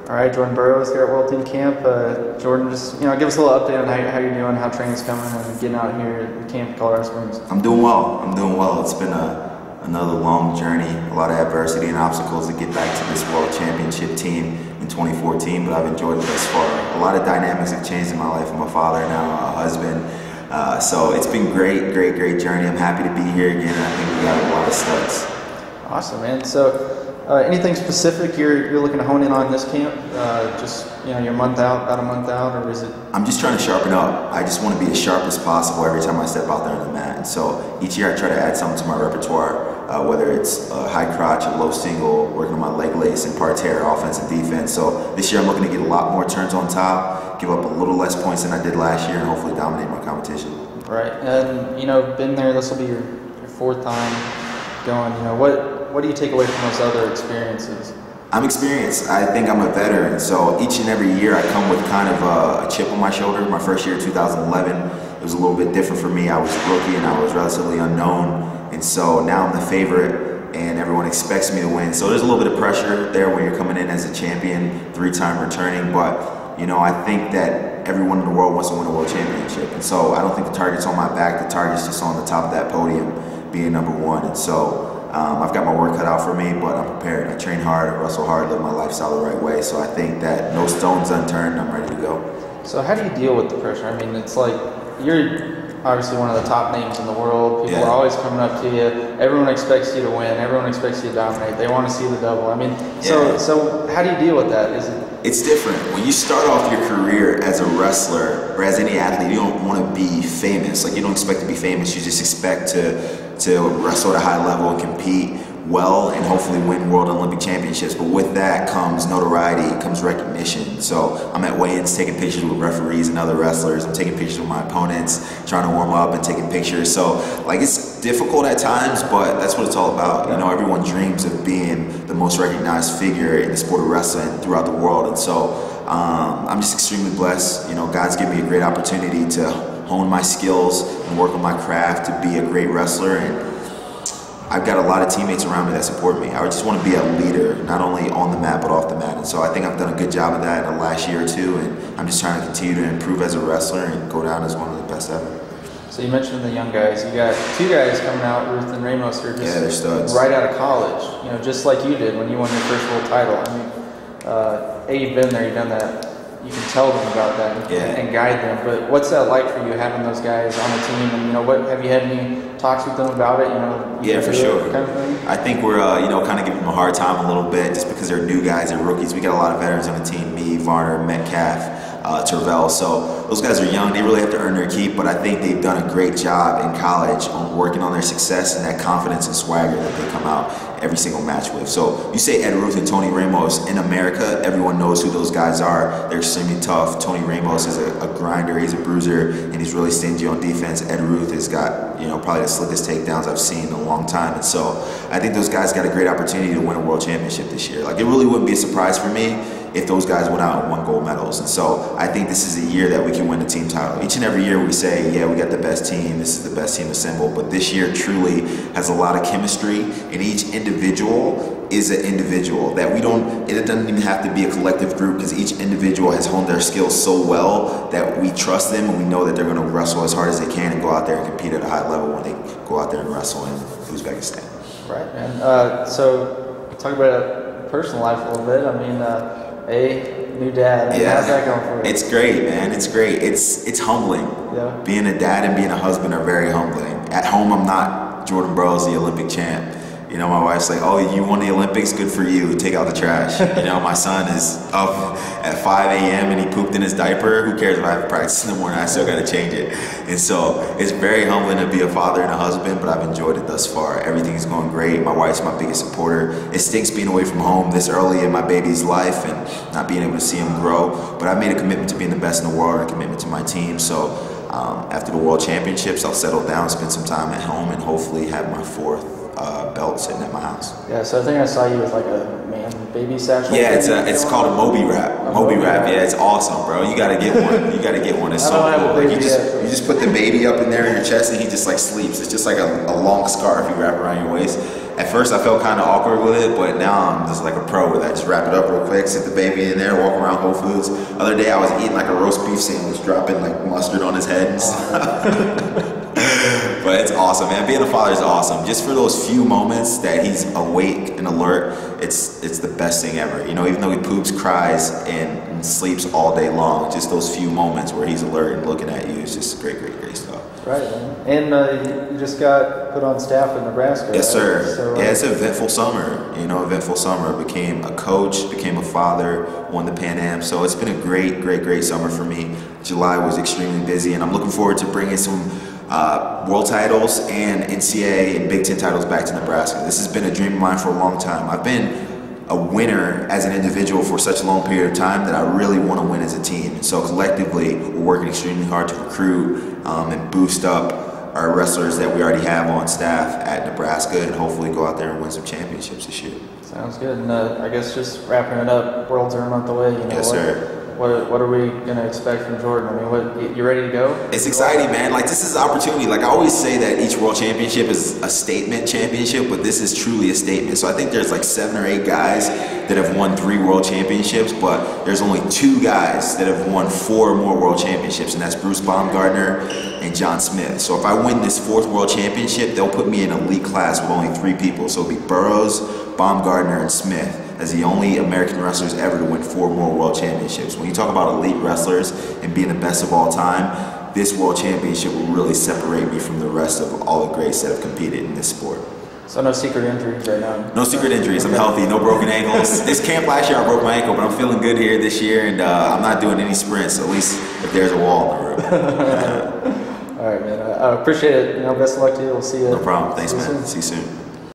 All right, Jordan Burroughs here at World Team Camp. Jordan, just give us a little update on how you're doing, how training's coming, and getting out here at camp, Colorado Springs. I'm doing well. It's been another long journey, a lot of adversity and obstacles to get back to this World Championship team in 2014, but I've enjoyed it thus far. A lot of dynamics have changed in my life. I'm a father now, a husband. So it's been great journey. I'm happy to be here again, and I think we got a lot of studs. Awesome, man. So anything specific you're looking to hone in on this camp? You're about a month out, or is it? I'm just trying to sharpen up. I just want to be as sharp as possible every time I step out there on the mat. And so each year I try to add something to my repertoire, whether it's a high crotch, a low single, working on my leg lace and parterre, offense and defense. So this year I'm looking to get a lot more turns on top, give up a little less points than I did last year, and hopefully dominate my competition. Right, and been there. This will be your fourth time going. What do you take away from those other experiences? I'm experienced. I think I'm a veteran. So each and every year I come with kind of a chip on my shoulder. My first year, 2011, it was a little bit different for me. I was a rookie and I was relatively unknown. And so now I'm the favorite and everyone expects me to win. So there's a little bit of pressure there when you're coming in as a champion, 3-time returning. But, I think that everyone in the world wants to win a world championship. And so I don't think the target's on my back. The target's just on the top of that podium, being number one. And so I've got my work cut out for me, but I'm prepared. I train hard, I wrestle hard, live my lifestyle the right way. So I think that no stone's unturned. I'm ready to go. So how do you deal with the pressure? I mean, it's like you're obviously one of the top names in the world. People are always coming up to you. Everyone expects you to win. Everyone expects you to dominate. They want to see the double. I mean, so how do you deal with that? It's different. When you start off your career as a wrestler or as any athlete, you don't want to be famous. Like, you don't expect to be famous. You just expect to wrestle at a high level and compete well and hopefully win world and Olympic championships. But with that comes notoriety, comes recognition. So I'm at weigh-ins taking pictures with referees and other wrestlers. I'm taking pictures with my opponents, trying to warm up and taking pictures. So it's difficult at times, but that's what it's all about. Everyone dreams of being the most recognized figure in the sport of wrestling throughout the world. And so I'm just extremely blessed. God's given me a great opportunity to hone my skills and work on my craft to be a great wrestler. And I've got a lot of teammates around me that support me. I just want to be a leader, not only on the mat, but off the mat. And so I think I've done a good job of that in the last year or two, and I'm just trying to continue to improve as a wrestler and go down as one of the best ever. So you mentioned the young guys. You got two guys coming out, Ruth and Ramos, who are just they're studs. Right out of college, just like you did when you won your first world title. I mean, you've been there, you've done that. You can tell them about that and guide them. But what's that like for you, having those guys on the team? And what have you had any talks with them about it? Yeah, for sure. Kind of thing? I think we're kind of giving them a hard time a little bit just because they're new guys, they're rookies. We got a lot of veterans on the team: me, Varner, Metcalf, Tervel. So those guys are young. They really have to earn their keep. But I think they've done a great job in college on working on their success and that confidence and swagger that they come out every single match with. So you say Ed Ruth and Tony Ramos in America, everyone knows who those guys are. They're extremely tough. Tony Ramos is a grinder, he's a bruiser, and he's really stingy on defense. Ed Ruth has got, probably the slickest takedowns I've seen in a long time. And so I think those guys got a great opportunity to win a world championship this year. It really wouldn't be a surprise for me if those guys went out and won gold medals. And so I think this is a year that we can win the team title. Each and every year we say, we got the best team, this is the best team assembled, but this year truly has a lot of chemistry, and each individual is an individual that it doesn't even have to be a collective group, because each individual has honed their skills so well that we trust them and we know that they're going to wrestle as hard as they can and go out there and compete at a high level when they go out there and wrestle in Uzbekistan. Right, man. So talk about personal life a little bit. I mean, new dad. How's that going for you? It's great, man. It's great. It's humbling. Yeah. Being a dad and being a husband are very humbling. At home, I'm not Jordan Burroughs, the Olympic champ. My wife's like, "Oh, you won the Olympics, good for you, take out the trash." My son is up at 5 a.m. and he pooped in his diaper. Who cares if I have to practice in the morning? I still got to change it. And so it's very humbling to be a father and a husband, but I've enjoyed it thus far. Everything is going great. My wife's my biggest supporter. It stinks being away from home this early in my baby's life and not being able to see him grow, but I've made a commitment to being the best in the world, a commitment to my team. So after the World Championships, I'll settle down, spend some time at home, and hopefully have my fourth belt sitting at my house. Yeah, so I think I saw you with like a baby satchel. Yeah, it's called a Moby wrap. Moby wrap, yeah, it's awesome, bro. You gotta get one. You gotta get one. It's so cool. You just put the baby up in there in your chest and he just sleeps. It's just like a long scarf you wrap around your waist. at first I felt kind of awkward with it, but now I'm just like a pro with that. Just wrap it up real quick, sit the baby in there, walk around Whole Foods. Other day I was eating like a roast beef sandwich, dropping like mustard on his head and stuff. But it's awesome, man. Being a father is awesome. Just for those few moments that he's awake and alert, it's the best thing ever. You know, even though he poops, cries, and sleeps all day long, just those few moments where he's alert and looking at you is just great stuff. Right, man. And you just got put on staff in Nebraska. Yes, right? sir. So, yeah, it's an eventful summer. You know, eventful summer. Became a coach, became a father, won the Pan Am. So it's been a great summer for me. July was extremely busy, and I'm looking forward to bringing some world titles and NCAA and Big Ten titles back to Nebraska. This has been a dream of mine for a long time. I've been a winner as an individual for such a long period of time that I really want to win as a team. And so collectively, we're working extremely hard to recruit and boost up our wrestlers that we already have on staff at Nebraska, and hopefully go out there and win some championships this year. Sounds good. And I guess just wrapping it up, Worlds are a month away. You know, Yes, sir. What are we gonna expect from Jordan? I mean, you ready to go? It's exciting, man. Like, this is an opportunity. Like, I always say that each world championship is a statement championship, but this is truly a statement. So I think there's like 7 or 8 guys that have won 3 world championships, but there's only 2 guys that have won 4 more world championships, and that's Bruce Baumgartner and John Smith. So if I win this 4th world championship, they'll put me in an elite class with only 3 people. So it'll be Burroughs, Baumgartner, and Smith as the only American wrestlers ever to win 4 more world championships. When you talk about elite wrestlers and being the best of all time, this world championship will really separate me from the rest of all the greats that have competed in this sport. So no secret injuries right now? No secret injuries. I'm healthy, no broken ankles. This camp last year I broke my ankle, but I'm feeling good here this year, and I'm not doing any sprints, at least if there's a wall in the room. All right, man. I appreciate it. You know, best of luck to you. We'll see you. No problem. Thanks, man. Soon. See you soon.